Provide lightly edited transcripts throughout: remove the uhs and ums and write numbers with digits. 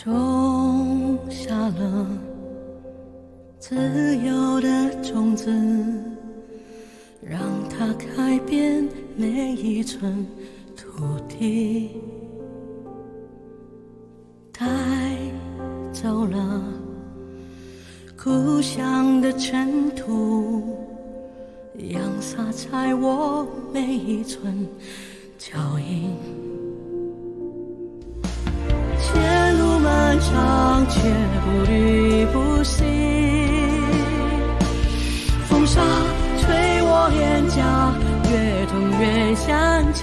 种下了自由的种子，让它改变每一寸土地，带走了故乡的尘土，扬洒在我每一寸脚印。前路漫长，却不离不弃，风沙吹我脸颊，越痛越向前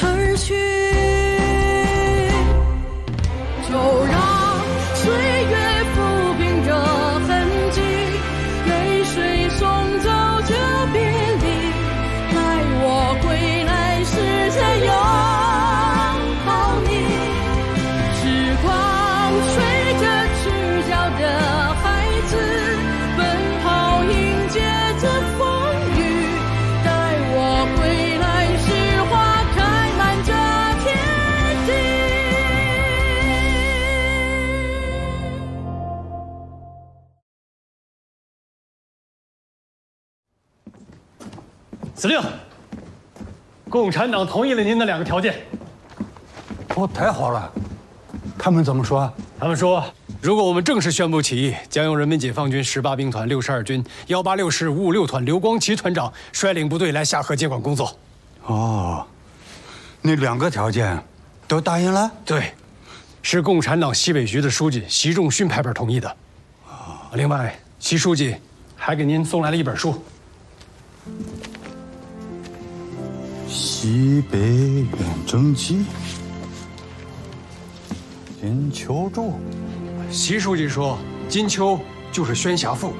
而去，就让岁月抚平这痕迹，泪水送走这别离，待我归来时才拥抱你。时光吹着赤脚的孩子奔跑，迎接着风雨，待我归来时花开满这天地。司令，共产党同意了您的2个条件。哦，太好了！他们怎么说？他们说，如果我们正式宣布起义，将由人民解放军18兵团62军186师556团刘光奇团长率领部队来下河接管工作。哦，那2个条件都答应了？对，是共产党西北局的书记习仲勋拍板同意的。另外，习书记还给您送来了一本书。西北远征记，金秋柱，习书记说，金秋就是宣侠赋。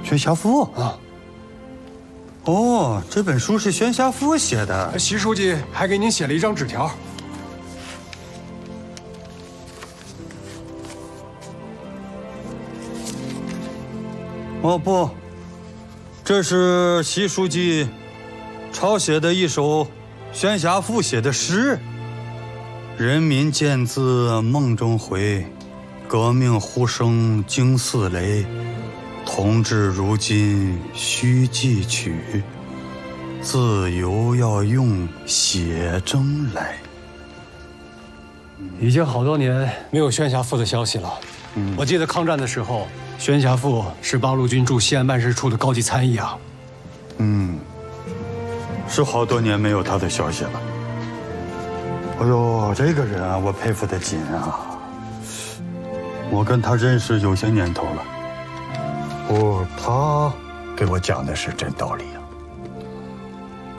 宣侠赋啊。哦，这本书是宣侠赋写的。习书记还给您写了一张纸条。哦不，这是习书记抄写的一首宣侠赋写的诗。人民见自梦中回，革命呼声惊四雷。同志如今须记取，自由要用写真来。已经好多年没有宣侠赋的消息了。我记得抗战的时候，宣侠赋是八路军驻西安办事处的高级参议啊。是好多年没有他的消息了。哎呦，这个人啊，我佩服得紧啊！我跟他认识有些年头了。他给我讲的是真道理啊。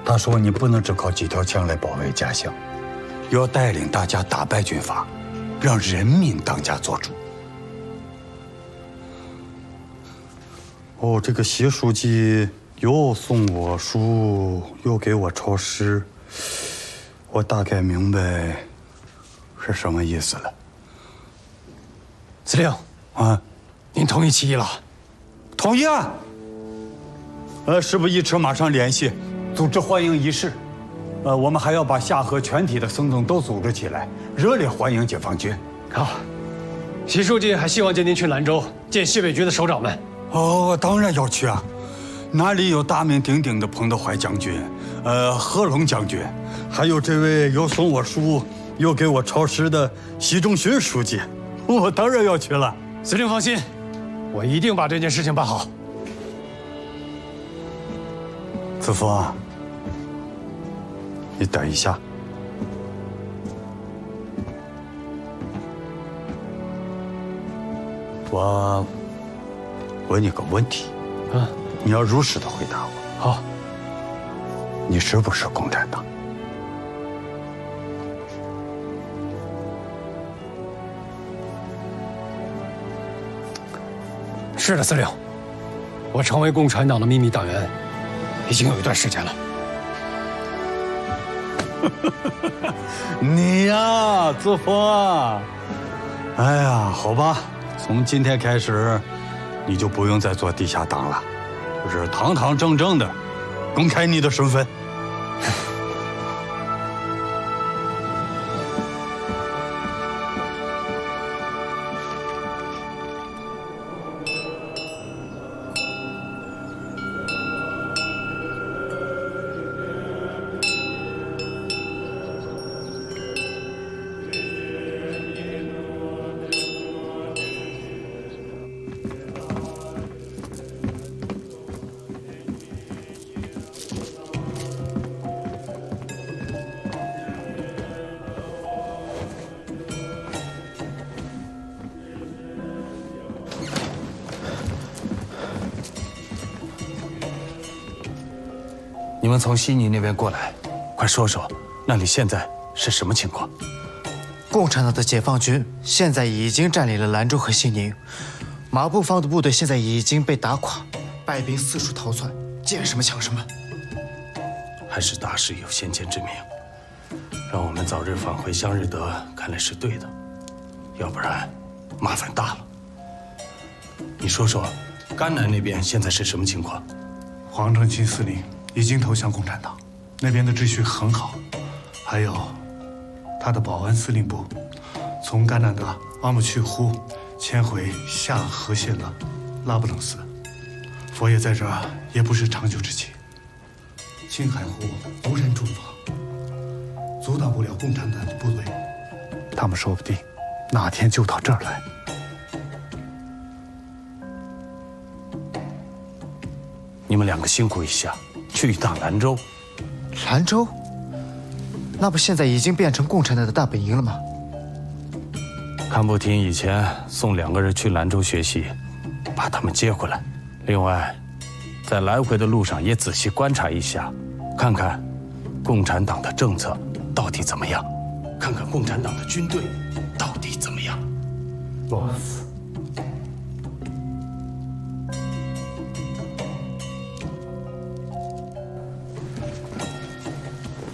他说你不能只靠几条枪来保卫家乡，要带领大家打败军阀，让人民当家作主。这个习书记又送我书，又给我抄诗，我大概明白是什么意思了。司令啊，您同意起义了？同意啊！事不宜迟，马上联系，组织欢迎仪式。我们还要把下河全体的僧众都组织起来，热烈欢迎解放军。好，习书记还希望接您去兰州见西北局的首长们。当然要去啊！哪里有大名鼎鼎的彭德怀将军，贺龙将军，还有这位又送我书又给我抄诗的习仲勋书记，我当然要去了。司令放心，我一定把这件事情办好。子枫，你等一下。我问你个问题，你要如实的回答我。好，你是不是共产党？是的，司令，我成为共产党的秘密党员已经有一段时间了。你呀，子枫，哎呀，好吧，从今天开始，你就不用再做地下党了，就是堂堂正正的公开你的身份。你们从悉尼那边过来，快说说，那里现在是什么情况？共产党的解放军现在已经占领了兰州和西宁，马步芳的部队现在已经被打垮，败兵四处逃窜，见什么抢什么。还是大势有先见之明，让我们早日返回湘日德，看来是对的，要不然麻烦大了。你说说，甘南那边现在是什么情况？黄正清司令已经投降共产党，那边的秩序很好。还有，他的保安司令部从甘南的阿木去呼迁回下河县的拉卜楞寺。佛爷在这儿也不是长久之计。青海湖无人驻防，阻挡不了共产党的部队。他们说不定哪天就到这儿来。你们两个辛苦一下，去一趟兰州。兰州？那不现在已经变成共产党的大本营了吗？看不听以前送2个人去兰州学习，把他们接回来。另外，在来回的路上也仔细观察一下，看看共产党的政策到底怎么样，看看共产党的军队到底怎么样。boss。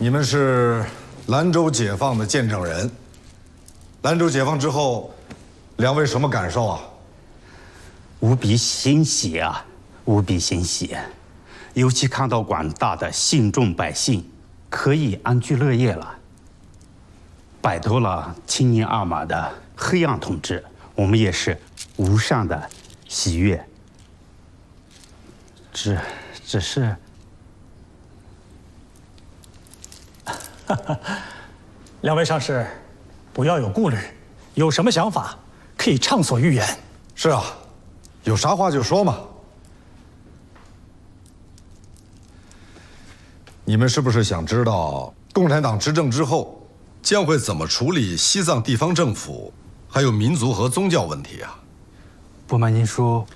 你们是兰州解放的见证人。兰州解放之后，2位什么感受啊？无比欣喜啊，无比欣喜！尤其看到广大的信众百姓可以安居乐业了，摆脱了青年阿玛的黑暗统治，我们也是无上的喜悦。只是。2位上士，不要有顾虑，有什么想法可以畅所欲言。是啊，有啥话就说嘛。你们是不是想知道共产党执政之后将会怎么处理西藏地方政府还有民族和宗教问题啊？不瞒您说，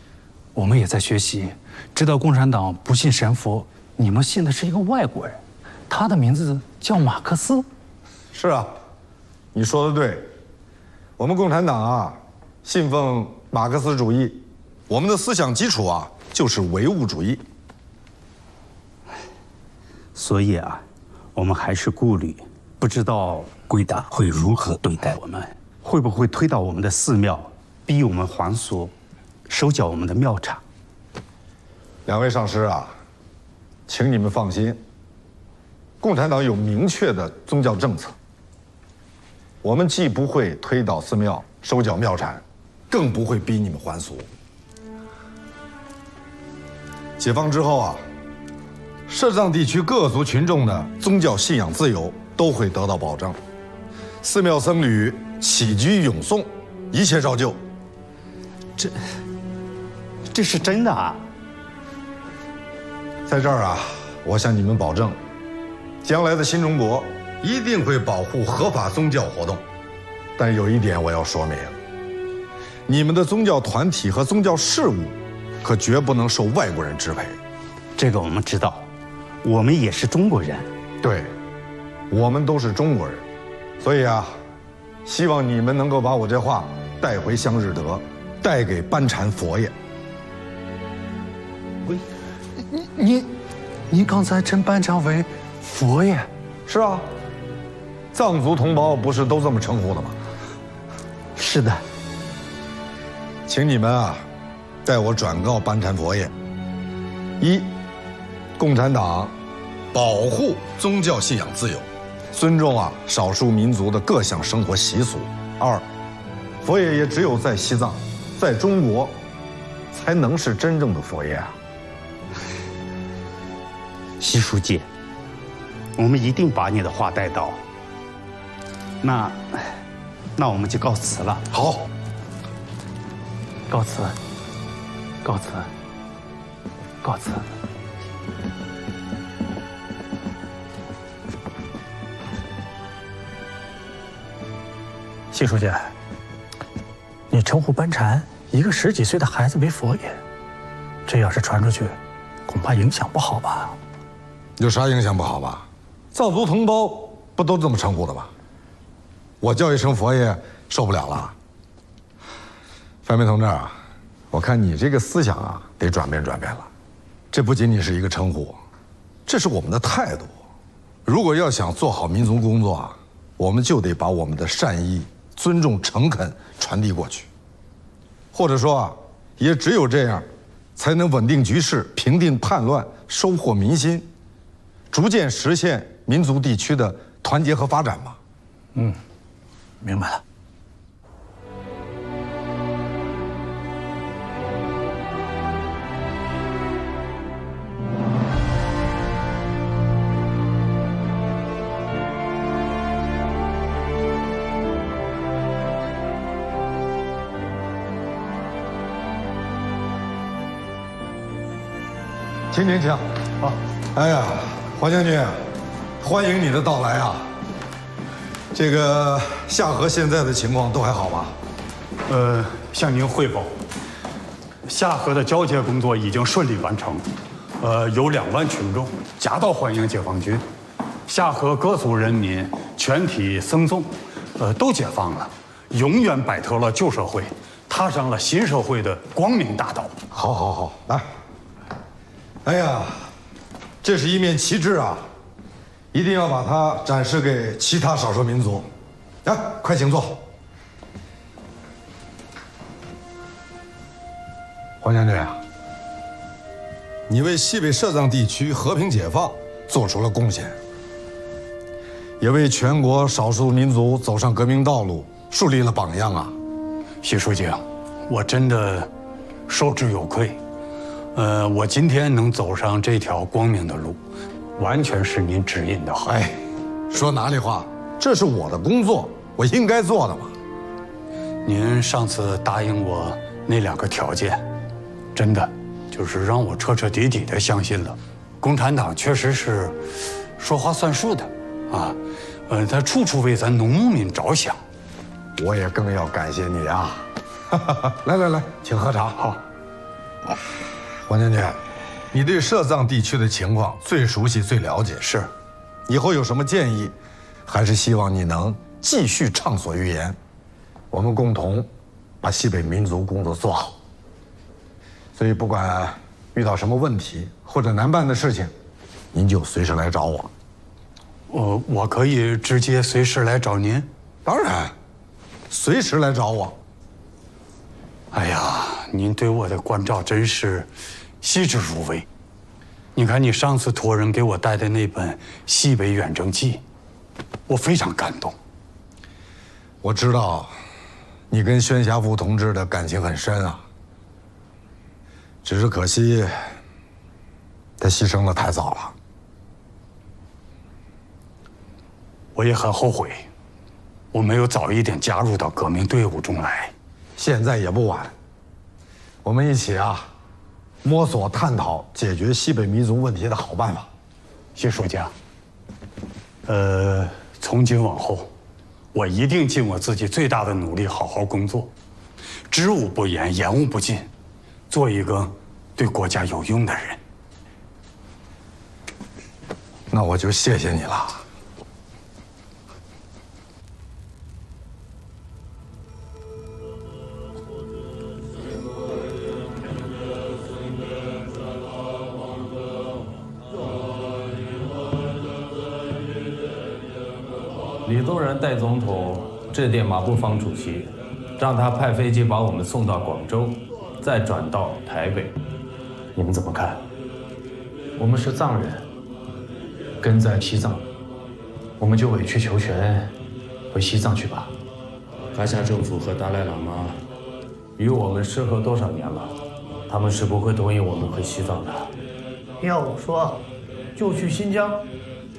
我们也在学习，知道共产党不信神佛，你们信的是一个外国人，他的名字叫马克思。是啊，你说的对。我们共产党啊，信奉马克思主义，我们的思想基础啊就是唯物主义。所以啊，我们还是顾虑，不知道贵党会如何对待我们，会不会推到我们的寺庙，逼我们还俗，收缴我们的庙产。2位上师啊，请你们放心，共产党有明确的宗教政策。我们既不会推倒寺庙、收缴庙产，更不会逼你们还俗。解放之后啊，涉藏地区各族群众的宗教信仰自由都会得到保障，寺庙僧侣起居咏颂，一切照旧。这是真的啊！在这儿啊，我向你们保证，将来的新中国一定会保护合法宗教活动。但有一点我要说明，你们的宗教团体和宗教事务可绝不能受外国人支配。这个我们知道，我们也是中国人。对，我们都是中国人，所以啊，希望你们能够把我这话带回湘日德，带给班禅佛爷。您刚才称班禅为佛爷？是啊，藏族同胞不是都这么称呼的吗？是的。请你们啊，代我转告班禅佛爷：一，共产党保护宗教信仰自由，尊重啊少数民族的各项生活习俗；二，佛爷也只有在西藏，在中国，才能是真正的佛爷啊。习书记，我们一定把你的话带到。那我们就告辞了。好，告辞，告辞，告辞。习书记，你称呼班禅一个10几岁的孩子为佛爷，这要是传出去，恐怕影响不好吧？有啥影响不好吧？藏族同胞不都这么称呼的吗？我叫一声佛爷，受不了了。范明同志啊，我看你这个思想啊，得转变转变了。这不仅仅是一个称呼，这是我们的态度。如果要想做好民族工作啊，我们就得把我们的善意、尊重、诚恳传递过去。或者说啊，也只有这样，才能稳定局势、平定叛乱、收获民心，逐渐实现民族地区的团结和发展嘛。明白了。请。好。哎呀，黄将军，欢迎你的到来啊！这个夏河现在的情况都还好吧？向您汇报，夏河的交接工作已经顺利完成，有2万群众夹道欢迎解放军，夏河各族人民全体僧众，都解放了，永远摆脱了旧社会，踏上了新社会的光明大道。好，来。哎呀，这是一面旗帜啊，一定要把它展示给其他少数民族。来，快请坐。黄将军啊，你为西北设藏地区和平解放做出了贡献，也为全国少数民族走上革命道路树立了榜样啊。习书记，我真的受之有愧。我今天能走上这条光明的路，完全是您指引的好。哎，说哪里话，这是我的工作，我应该做的嘛。您上次答应我那2个条件，真的就是让我彻彻底底的相信了，共产党确实是说话算数的啊，他处处为咱农牧民着想。我也更要感谢你啊！来，请喝茶。好。黄将军，你对设藏地区的情况最熟悉、最了解。是，以后有什么建议，还是希望你能继续畅所欲言，我们共同把西北民族工作做好。所以，不管遇到什么问题或者难办的事情，您就随时来找我。我可以直接随时来找您？当然，随时来找我。哎呀，您对我的关照真是细致入微。你看，你上次托人给我带的那本《西北远征记》，我非常感动。我知道，你跟宣侠父同志的感情很深啊。只是可惜，他牺牲的太早了。我也很后悔，我没有早一点加入到革命队伍中来。现在也不晚，我们一起啊，摸索探讨解决西北民族问题的好办法。习书记，从今往后，我一定尽我自己最大的努力，好好工作，知无不言，言无不尽，做一个对国家有用的人。那我就谢谢你了。李宗仁代总统致电马步芳主席，让他派飞机把我们送到广州，再转到台北。你们怎么看？我们是藏人，根在西藏，我们就委曲求全，回西藏去吧。喀夏政府和达赖喇嘛与我们失和多少年了？他们是不会同意我们回西藏的。要我说，就去新疆，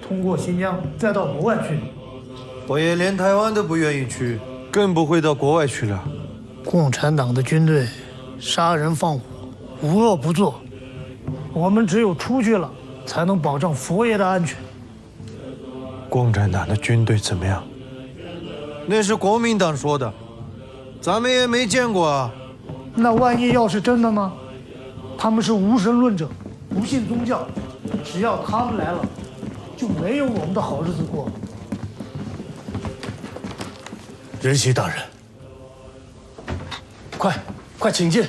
通过新疆再到国外去。我也连台湾都不愿意去，更不会到国外去了。共产党的军队杀人放火，无恶不作，我们只有出去了，才能保障佛爷的安全。共产党的军队怎么样？那是国民党说的，咱们也没见过啊。那万一要是真的呢？他们是无神论者，不信宗教，只要他们来了，就没有我们的好日子过。仁熙大人，快请进。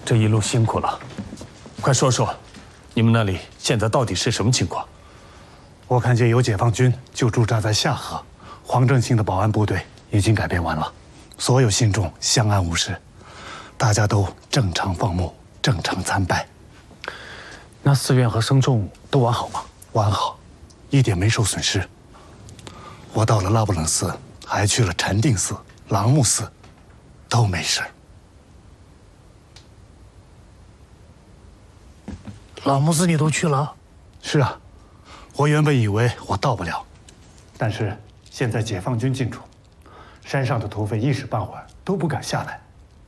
这一路辛苦了，快说说，你们那里现在到底是什么情况？我看见有解放军就驻扎在下河，黄正兴的保安部队已经改编完了，所有信众相安无事，大家都正常放牧，正常参拜。那寺院和僧众都完好吗？完好，一点没受损失。我到了拉卜楞寺，还去了禅定寺、朗木寺，都没事。朗木寺你都去了？是啊，我原本以为我到不了，但是现在解放军进驻，山上的土匪一时半会儿都不敢下来，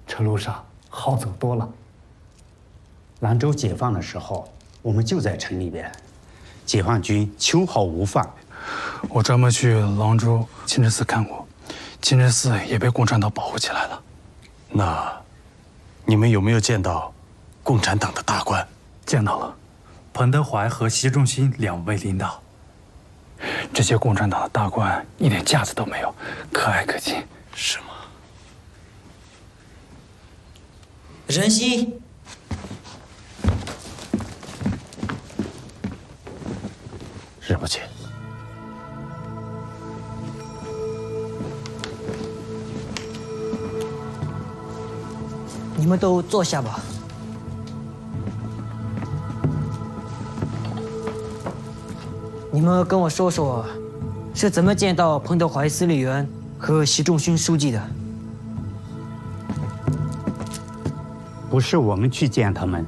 这路上好走多了。兰州解放的时候，我们就在城里边，解放军秋毫无犯。我专门去廊州清真寺看过，清真寺也被共产党保护起来了。那，你们有没有见到共产党的大官？见到了，彭德怀和习仲勋2位领导。这些共产党的大官一点架子都没有，可爱可亲。是吗？仁熙，日不起。你们都坐下吧。你们跟我说说，是怎么见到彭德怀司令员和习仲勋书记的？不是我们去见他们，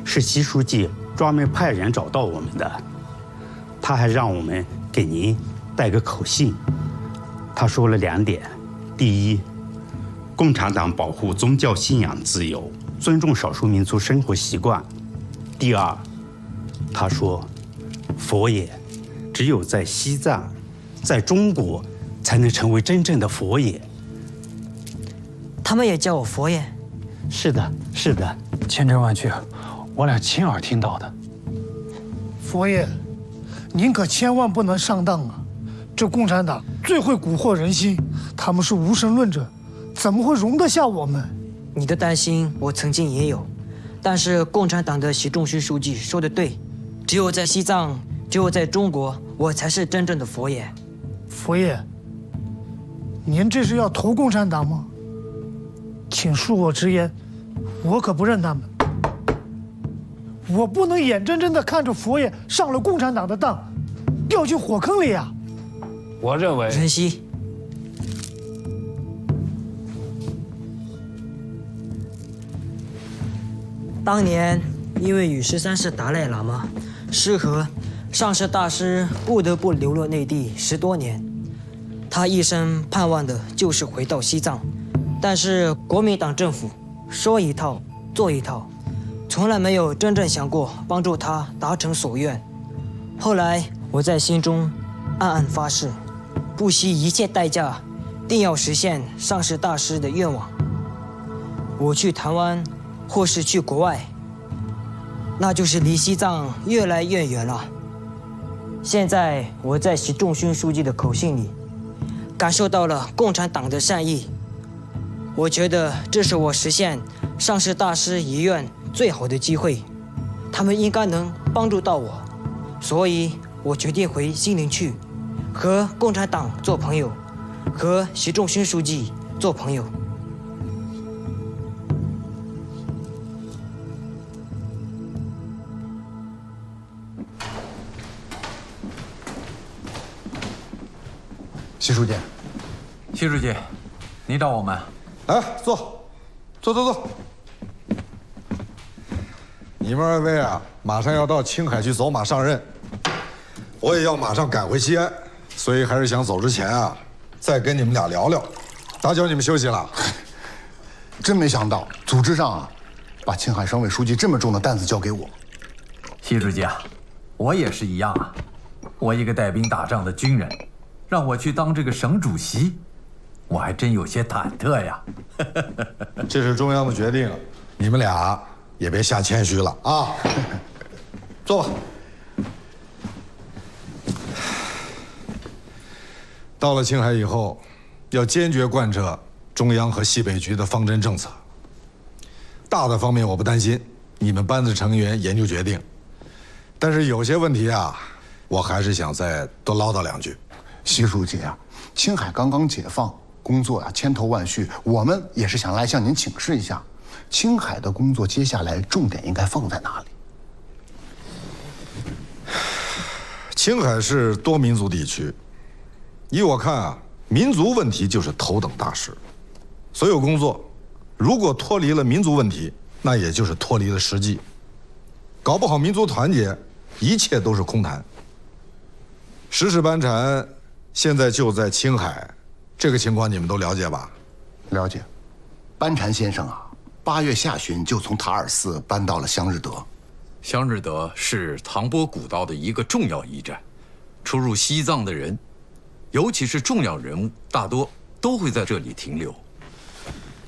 是习书记专门派人找到我们的。他还让我们给您带个口信。他说了2点：第一，共产党保护宗教信仰自由，尊重少数民族生活习惯；第二，他说，佛爷只有在西藏，在中国才能成为真正的佛爷。他们也叫我佛爷。是的，是的，千真万确，我俩亲耳听到的。佛爷，您可千万不能上当啊！这共产党最会蛊惑人心，他们是无神论者，怎么会容得下我们？你的担心我曾经也有，但是共产党的习仲勋书记说的对，只有在西藏，只有在中国，我才是真正的佛爷。佛爷，您这是要投共产党吗？请恕我直言，我可不认他们。我不能眼睁睁地看着佛爷上了共产党的当，掉进火坑里呀！我认为，仁熙，当年因为与13世达赖喇嘛失和，上师大师不得不流落内地10多年。他一生盼望的就是回到西藏，但是国民党政府说一套做一套，从来没有真正想过帮助他达成所愿。后来我在心中暗暗发誓，不惜一切代价，定要实现上师大师的愿望。我去台湾，或是去国外，那就是离西藏越来越远了。现在我在习仲勋书记的口信里，感受到了共产党的善意。我觉得这是我实现上师大师遗愿最好的机会，他们应该能帮助到我，所以我决定回西宁去，和共产党做朋友，和习仲勋书记做朋友。习书记，习书记，你找我们？来坐，坐。你们2位啊，马上要到青海去走马上任，我也要马上赶回西安，所以还是想走之前啊，再跟你们俩聊聊。打搅你们休息了。真没想到组织上啊，把青海省委书记这么重的担子交给我。习书记啊，我也是一样啊，我一个带兵打仗的军人，让我去当这个省主席，我还真有些忐忑呀。这是中央的决定，你们俩也别瞎谦虚了啊。坐吧。到了青海以后，要坚决贯彻中央和西北局的方针政策。大的方面我不担心，你们班子成员研究决定。但是有些问题啊，我还是想再多唠叨两句。习书记啊，青海刚刚解放，工作啊千头万绪，我们也是想来向您请示一下，青海的工作接下来重点应该放在哪里？青海是多民族地区，依我看啊，民族问题就是头等大事。所有工作如果脱离了民族问题，那也就是脱离了实际。搞不好民族团结，一切都是空谈。石室班禅现在就在青海，这个情况你们都了解吧？了解。班禅先生啊，8月下旬就从塔尔寺搬到了香日德。香日德是唐波古道的一个重要驿站，出入西藏的人，尤其是重要人物，大多都会在这里停留。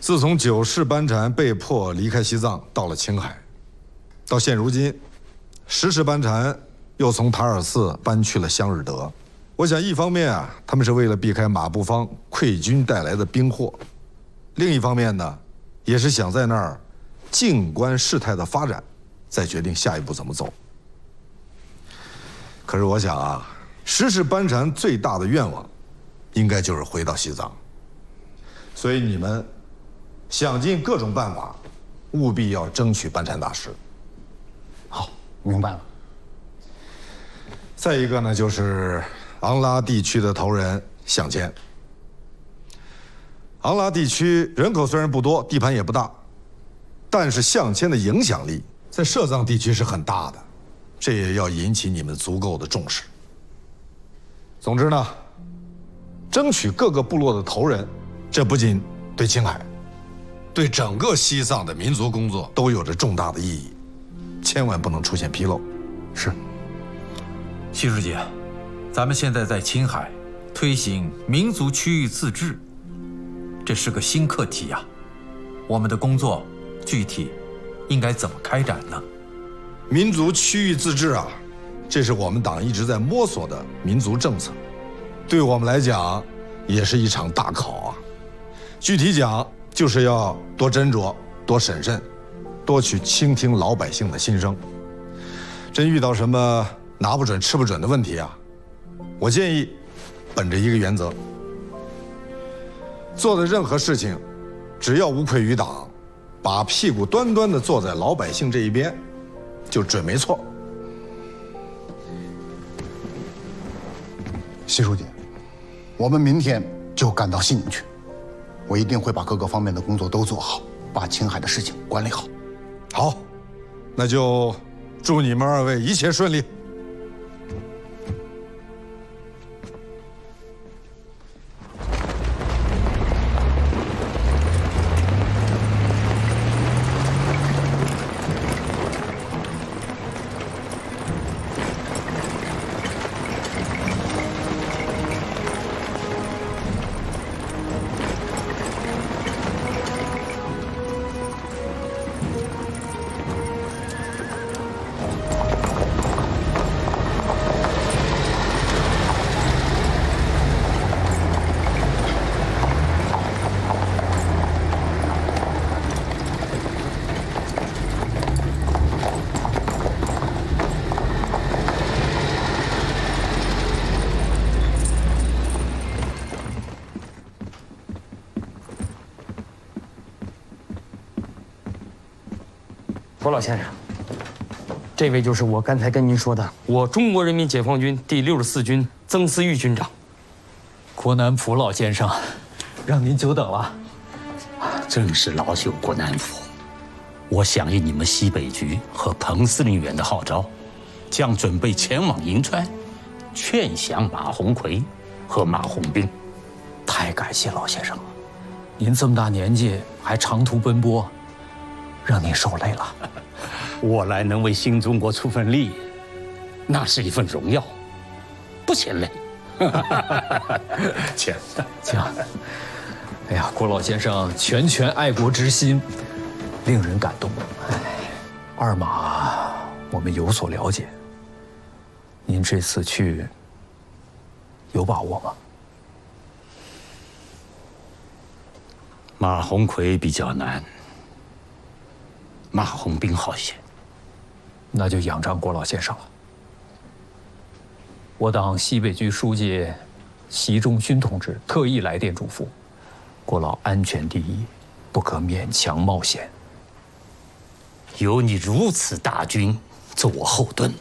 自从9世班禅被迫离开西藏，到了青海，到现如今，10世班禅又从塔尔寺搬去了香日德。我想，一方面啊，他们是为了避开马步芳溃军带来的兵祸；另一方面呢，也是想在那儿静观事态的发展，再决定下一步怎么走。可是我想啊，10世班禅最大的愿望，应该就是回到西藏。所以你们想尽各种办法，务必要争取班禅大师。好，明白了。再一个呢，就是昂拉地区的头人向迁。昂拉地区人口虽然不多，地盘也不大，但是向迁的影响力在涉藏地区是很大的，这也要引起你们足够的重视。总之呢，争取各个部落的头人，这不仅对青海，对整个西藏的民族工作都有着重大的意义，千万不能出现纰漏。是。习书记，咱们现在在青海推行民族区域自治，这是个新课题呀。我们的工作具体应该怎么开展呢？民族区域自治啊，这是我们党一直在摸索的民族政策，对我们来讲也是一场大考啊。具体讲，就是要多斟酌、多审慎，多去倾听老百姓的心声。真遇到什么拿不准、吃不准的问题啊，我建议本着一个原则，做的任何事情，只要无愧于党，把屁股端端地坐在老百姓这一边，就准没错。习书记，我们明天就赶到西宁去，我一定会把各个方面的工作都做好，把青海的事情管理好。好，那就祝你们2位一切顺利。佛老先生，这位就是我刚才跟您说的，我中国人民解放军第64军曾思玉军长。国南福老先生，让您久等了。正是老朽国南福，我响应你们西北局和彭司令员的号召，将准备前往银川，劝降马鸿逵和马红兵。太感谢老先生了，您这么大年纪还长途奔波，让您受累了。我来能为新中国出份力，那是一份荣耀，不嫌累。请。哎呀，郭老先生拳拳爱国之心，令人感动。二马，我们有所了解。您这次去有把握吗？马鸿逵比较难，马鸿宾好些。那就仰仗郭老先生了。我党西北局书记习仲勋同志特意来电嘱咐，郭老安全第一，不可勉强冒险。有你如此大军做我后盾，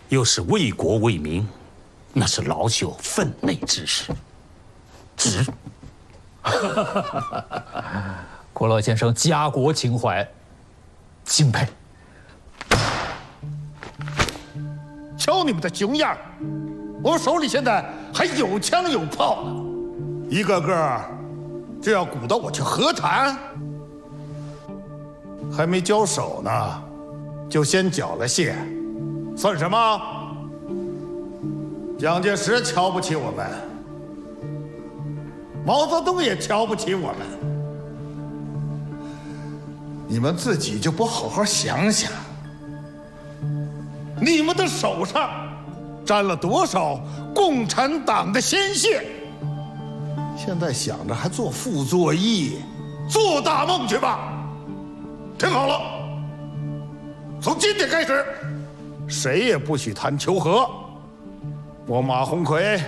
又是为国为民，那是老朽分内之事，值。郭老先生家国情怀，敬佩。瞧你们的熊样，我们手里现在还有枪有炮呢，一个个就要鼓捣我去和谈，还没交手呢，就先缴了械，算什么？蒋介石瞧不起我们，毛泽东也瞧不起我们，你们自己就不好好想想？你们的手上沾了多少共产党的鲜血？现在想着还做傅作义，做大梦去吧！听好了，从今天开始，谁也不许谈求和。我马鸿逵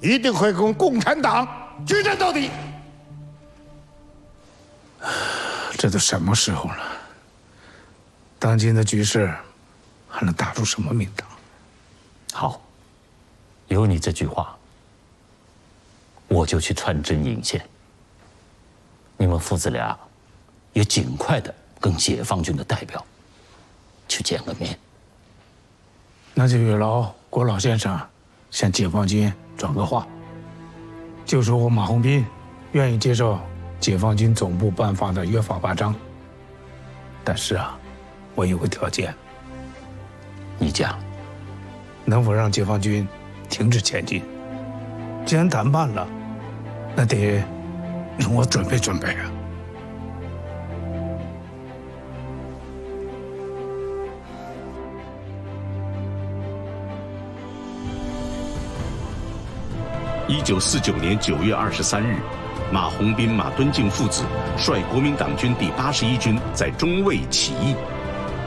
一定会跟共产党决战到底。这都什么时候了？当今的局势还能打出什么名堂？好，有你这句话，我就去穿针引线。你们父子俩也尽快的跟解放军的代表去见个面。那就有劳郭老先生向解放军转个话，就说我马鸿宾愿意接受解放军总部颁发的约法8章，但是啊，我有个条件。你讲，能否让解放军停止前进？既然谈判了，那得让我准备准备啊。1949年9月23日，马鸿宾、马敦敬父子率国民党军第81军在中卫起义，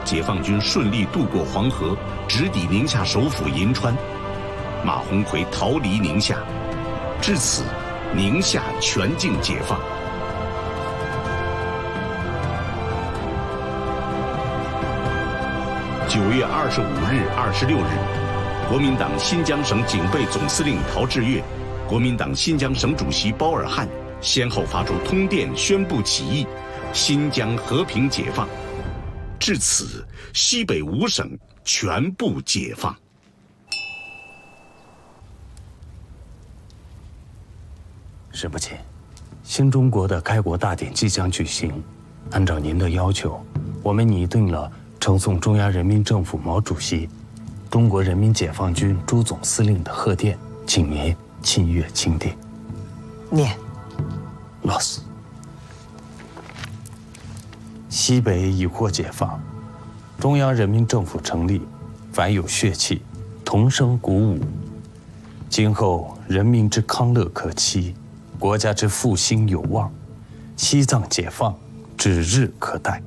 解放军顺利渡过黄河，直抵宁夏首府银川。马鸿逵逃离宁夏，至此，宁夏全境解放。9月25日、26日，国民党新疆省警备总司令陶峙岳、国民党新疆省主席包尔汉先后发出通电宣布起义，新疆和平解放。至此，西北5省全部解放。石不清，新中国的开国大典即将举行，按照您的要求，我们拟定了呈送中央人民政府毛主席、中国人民解放军朱总司令的贺电，请您亲阅钦点。念。老师，西北已获解放，中央人民政府成立，凡有血气，同声鼓舞。今后人民之康乐可期，国家之复兴有望，西藏解放指日可待。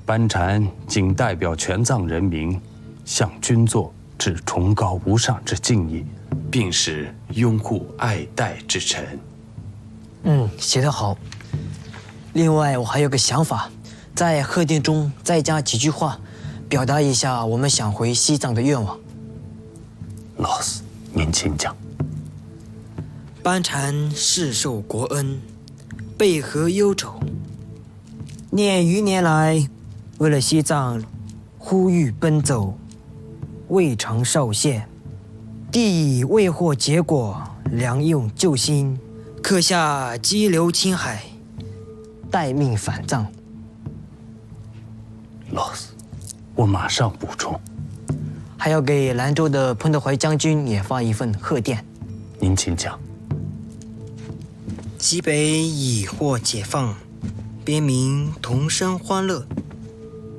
班禅仅代表全藏人民，向军座致崇高无上之敬意，并是拥护爱戴之臣。写得好。另外，我还有个想法，在贺电中再加几句话，表达一下我们想回西藏的愿望。老师，您请讲。班禅世受国恩，备合忧愁。念余年来，为了西藏，呼吁奔走，未尝少谢。地未获结果，良用救心，刻下激流青海，待命返藏。老师，我马上补充。还要给兰州的彭德怀将军也发一份贺电。您请讲。西北已获解放，边民同生欢乐。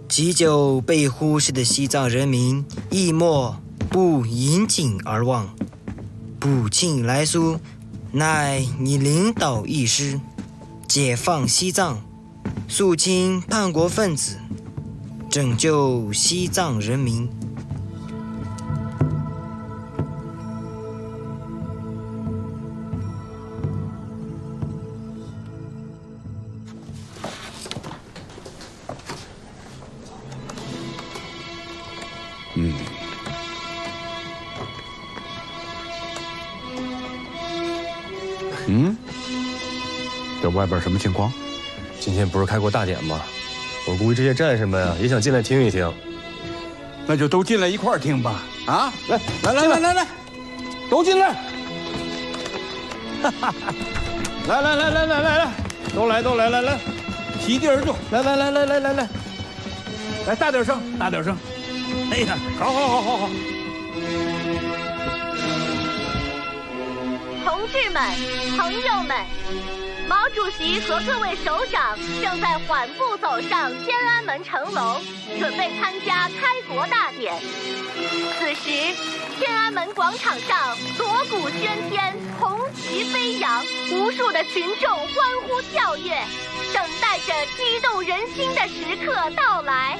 几久被忽视的西藏人民，亦莫不引颈而望。普庆来苏，乃你领导一师，解放西藏，肃清叛国分子，拯救西藏人民。这外边什么情况？今天不是开国大典吗？我估计这些战士们啊，也想进来听一听。那就都进来一块儿听吧。啊，来，都进来！来，都来，席地而坐。来，大点声。哎呀，好。同志们、朋友们，毛主席和各位首长正在缓步走上天安门城楼，准备参加开国大典。此时，天安门广场上锣鼓喧天，红旗飞扬，无数的群众欢呼跳跃，等待着激动人心的时刻到来。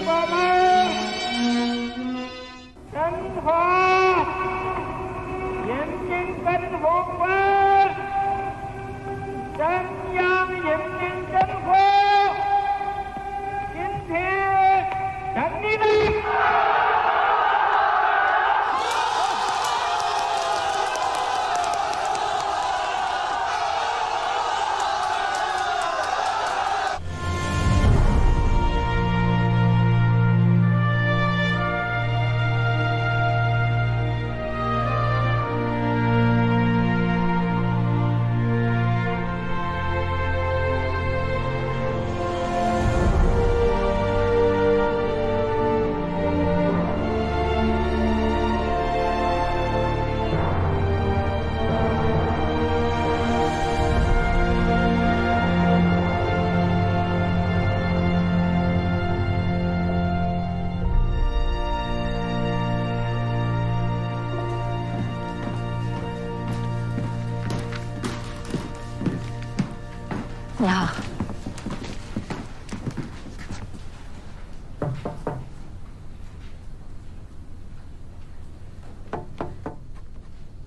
我们生活人民政府官，中央人民政府今天胜利了。你好，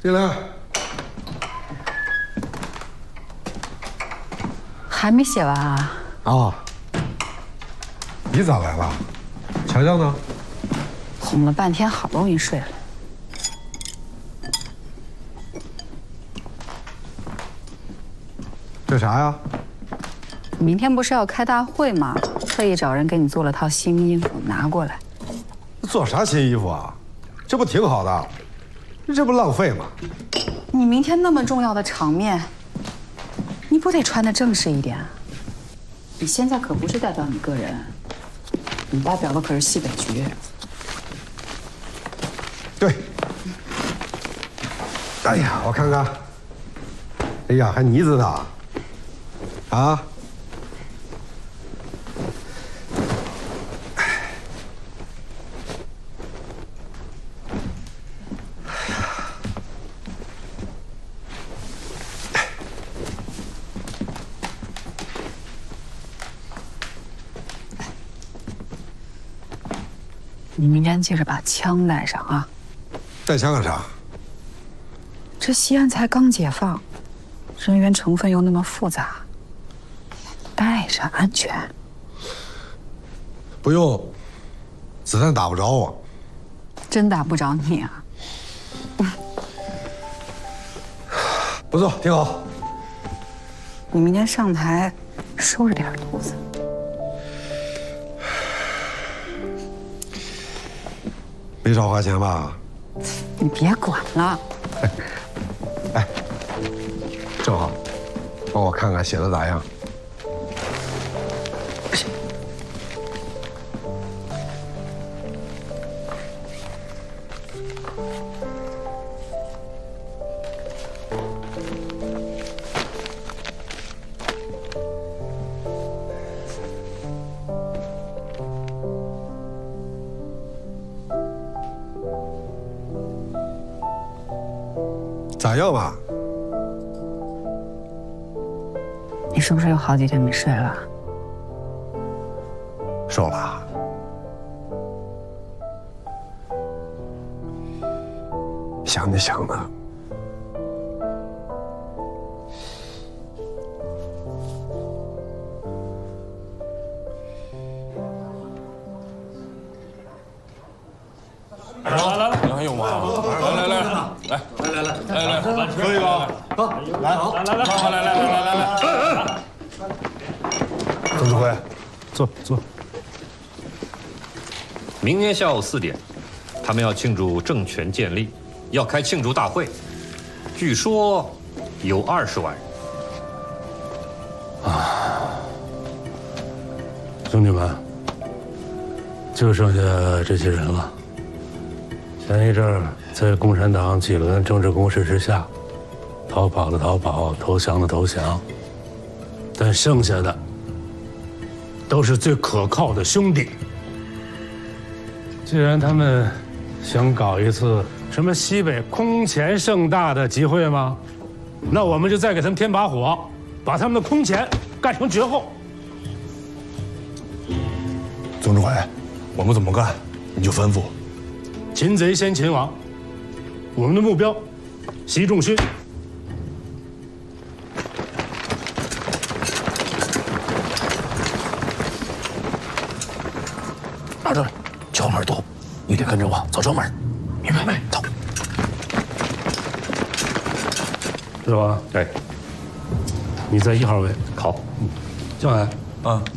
进来。还没写完啊？啊，你咋来了？强强呢？哄了半天，好不容易睡了。这啥呀？明天不是要开大会吗？特意找人给你做了套新衣服，拿过来。做啥新衣服啊？这不挺好的？这不浪费吗？你明天那么重要的场面，你不得穿得正式一点？你现在可不是代表你个人，你代表的可是西北局。对。哎呀，我看看。哎呀，还呢子呢。啊。你明天记着把枪带上啊！带枪干啥？这西安才刚解放，人员成分又那么复杂，带上安全。不用，子弹打不着我。真打不着你啊！不错，挺好。你明天上台收拾点肚子。没少花钱吧？你别管了。哎，正好，帮我看看写的咋样。咋样吧？你是不是有好几天没睡了？瘦了。想你想的。还有吗？来，喝一个，来，总指挥，坐。明天下午4点，他们要庆祝政权建立，要开庆祝大会，据说有20万人。兄弟们，就剩下这些人了。前一阵儿在共产党几轮政治攻势之下，逃跑的逃跑，投降的投降，但剩下的都是最可靠的兄弟。既然他们想搞一次什么西北空前盛大的集会吗？那我们就再给他们添把火，把他们的空前干成绝后。总指挥，我们怎么干，你就吩咐。擒贼先擒王，我们的目标，习仲勋。拿着，敲门走，你得跟着我走正门，明白没？走。是吧？哎，你在1号位。好。江海，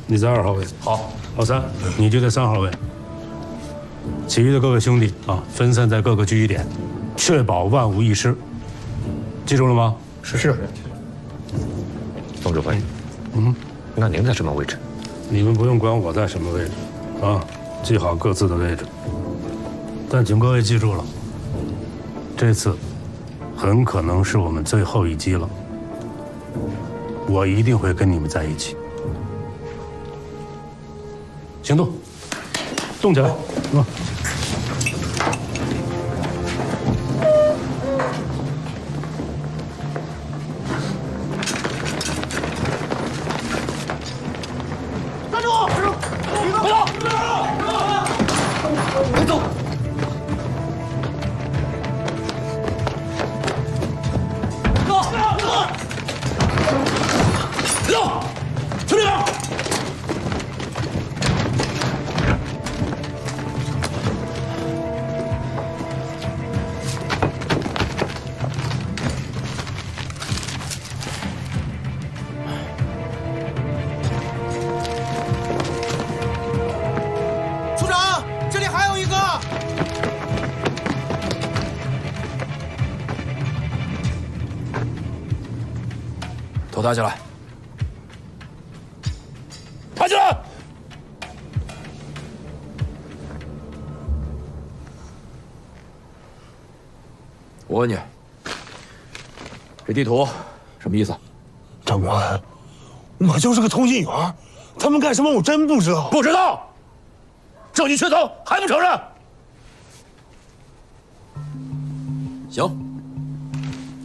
你在2号位。好。老三，你就在3号位。其余的各个兄弟啊，分散在各个聚义点，确保万无一失。记住了吗？是。总指挥，那您在什么位置？你们不用管我在什么位置，啊，记好各自的位置。但请各位记住了，这次很可能是我们最后一击了。我一定会跟你们在一起。行动，动起来！站住！快走！快走！走！兄弟们！处长，这里还有一个。头抬起来，抬起来！我问你，这地图什么意思？长官，我就是个通信员，他们干什么我真不知道。不知道？证据确凿还不承认？行，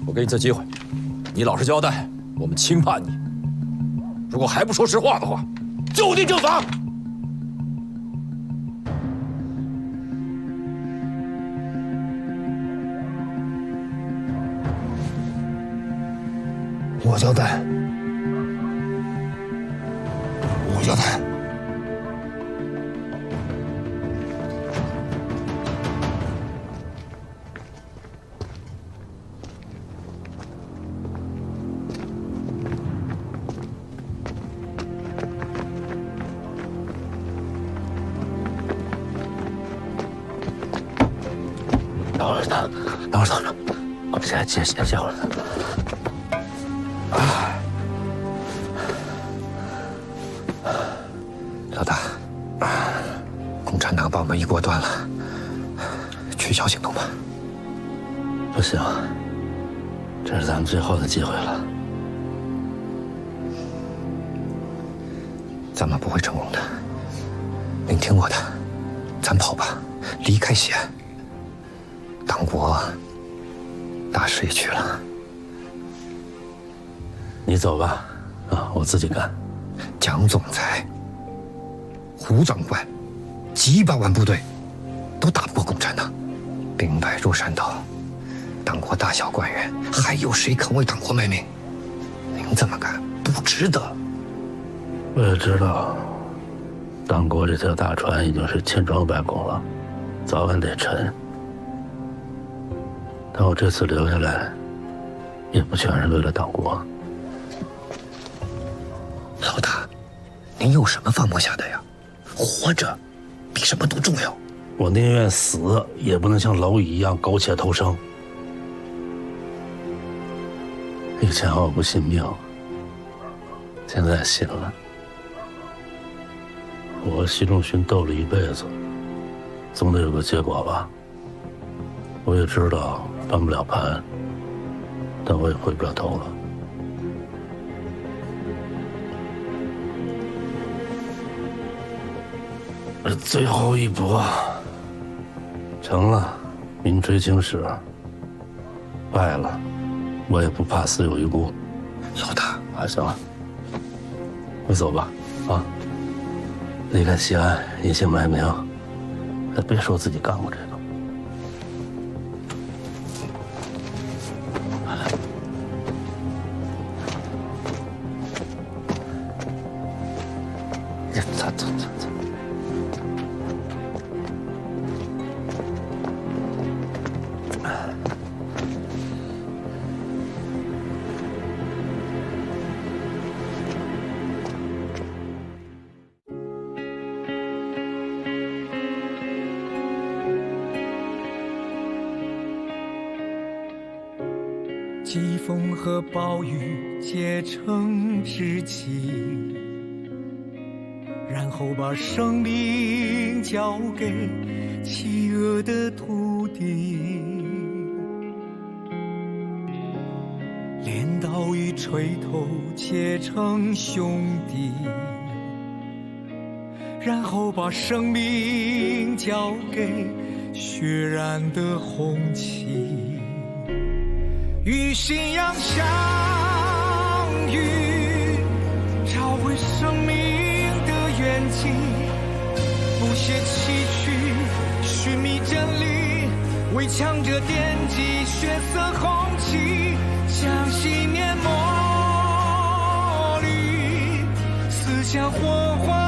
我给你次机会，你老实交代，我们轻判你。如果还不说实话的话，就地正法。我交代，我交代。等会儿，我们先歇会儿。老大，共产党把我们一锅端了，取消行动吧。不行，这是咱们最后的机会了。咱们不会成功的。您听我的，咱跑吧，离开西安。党国大师也去了。你走吧，我自己干。蒋总裁、胡长官，几百万部队，都打不过共产党，兵败如山倒。党国大小官员，还有谁肯为党国卖命？您这么干不值得。我也知道，党国这条大船已经是千疮百孔了，早晚得沉。但我这次留下来，也不全是为了党国。老大，您有什么放不下的呀？活着比什么都重要。我宁愿死，也不能像蝼蚁一样苟且偷生。以前我不信命，现在信了。我和习仲勋斗了一辈子，总得有个结果吧。我也知道翻不了盘，但我也回不了头了。最后一搏成了，名垂青史；败了，我也不怕死有余辜。老大，行了，你走吧，离开西安，隐姓埋名，别说自己干过这个。走。疾风和暴雨结成知己，然后把生命交给企鹅的土地。镰刀与锤头结成兄弟，然后把生命交给血染的红旗。与信仰相遇，找回生命的远近，不懈崎岖，寻觅真理，为强者点击血色红旗，将信念磨砺，撕下火花